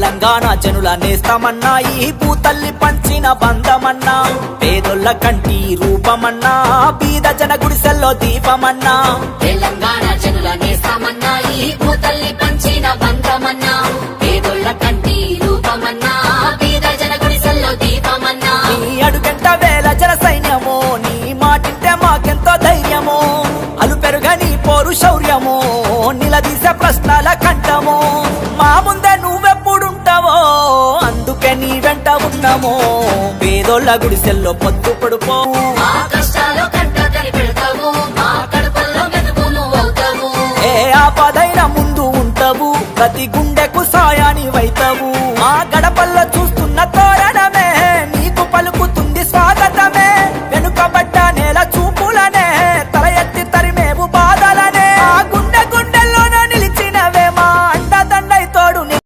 తెలంగాణ జనుల నేస్తమన్నా ఈ భూతల్లి పంచిన బంధమన్నా పేదొల్ల కంటి రూపమన్నా బీద జన గుడిసెల్లో దీపమన్నా తెలంగాణ జనుల నేస్తమన్నా ఈ భూతల్లి పంచిన బంధమన్నా పేదొల్ల కంటి రూపమన్నా బీద జన గుడిసెల్లో దీపమన్నా నీ అడుగంట వేల జన సైన్యమో నీ మాటింటే మాకెంతో ధైర్యమో అలు పెరుగని పోరు శౌర్యమో నిలదీసే ప్రశ్నల కంఠమో మా ముందే నువ్వెప్పుడుంటావో అందుకే నీ వెంట ఉన్నామో పేదోళ్ళ గుడిసెల్లో పొద్దు పడుపో మా కష్టాలు కంట కనిపెడతావు మా కడుపుల్లో మెతుకు నువ్వవుతావు ఏ ఆపదైన ముందు ఉంటావు ప్రతి గుండెకు సాయాని వైతావు మా గడప